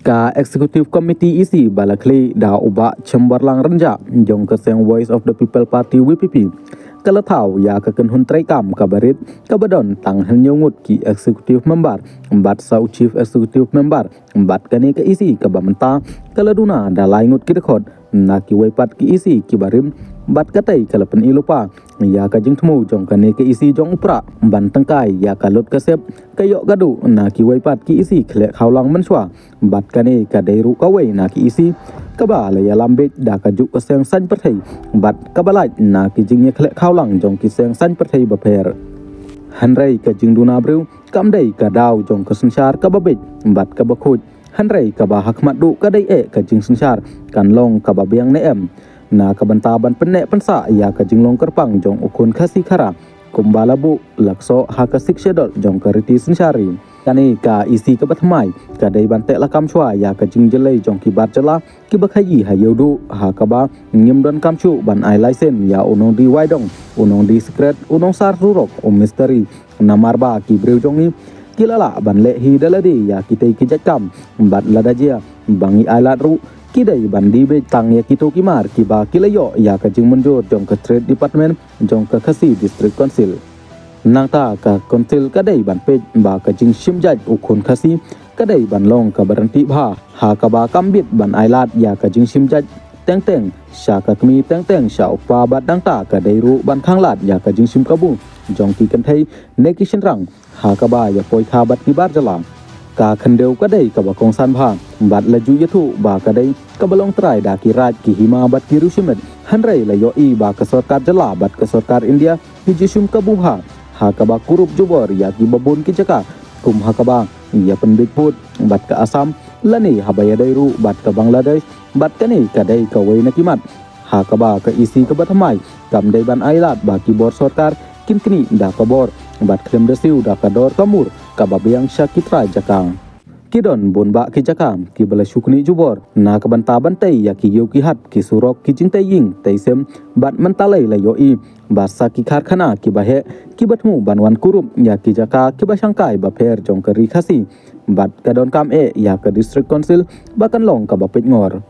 Ka Executive Committee EC Balakli da ubak cembarlang renjak jong keseng Voice of the People Party WPP. Kalau tahu ya keken huntrai kam kabarit kabadon tang henyungut ki Executive Member embat sau Chief Executive Member embat kane ke EC kabamenta kalau duna da laingut ki dekod na kiwei pat ki EC ki barim bat katai kalau pen ilupa ya ka jing temu jong kane ke EC jong PRAH ban tyngkai ya ka lut kasep kayok gadu na kiwei pat ki EC khlek khawlang menswa bat kane ka dairu kawei na ki EC kaba la ya lambet da ka juk keseng san perthei bat kabalai na ki jing ye khlek khawlang jong ki seng san perthei baper hanrei ka jing duna breu kam dei ka daw jong ka sanchar ka babet bat ka bakhut hanrei ka ba hakmat du ka dei ka jing sanchar kan long ka ba biang ne em na kabantaban penek pensa ya ka jinglong kerpang jong ukun kasih kara kumbalabu lakso haka sikshedol jong kariti sensyari kani ka isi ka batmai ka dai bantek lakam chua ya ka jingjelai jong kibat jela ki bakhayi hayodu ha ka ba ngimdon kamchu ban ai license ya unong di waidong unong di secret unong sar rurok mystery namarba ki breu jong ni kilala ban le hi daladi ya kitei kijakam bat ladajia bangi ailat ru kidai bandi be tang ya kito kimar kiba kilayo ya ka jing mundur jong ka trade department jong ka khasi district council nangta ka council kadai ban pe ba ka jing shimjaj ukun khasi kadai ban long ka baranti bha ha ka ba kambit ban ailat ya ka jing shimjaj teng teng sha ka kmi teng teng sha upa bat nangta ka dairu ban khanglat ya ka jing shim kabu jong ki kan thai nekishin rang ha ka ba ya poi kha bat ki bar jala ka khandeu kadai ka ba kong san bha bat laju yathu ba kadai ka balong trai da ki raj ki hima bat ki rushimet hanrei la yo I ba ka sarkar jala bat ka sarkar India ki jisum ka buha ha ka ba kurup jubor ya ki babun ki jaka kum ha ka ba ya penbit put bat ka Assam lani habaya dairu bat ka Bangladesh bat kani kadai ka wei na kimat ha ka ba ka isi ka batmai kam dai ban ailat ba ki bor sarkar kin kini da ka bor bat krem desiu da ka dor kamur kababiang syakitra jakang kidon bonba ki jakam ki bala shukni jubor na ka banta bantai ya ki yu ki hat ki surok ki jing tai ying taisem bat mentalai la yo I basa ki kharkhana ki bahe ki batmu banwan kurup ya ki jaka ki basangkai ba pher jong ka ri khasi bat kadon kam ya ka district council bakan long ka bapet ngor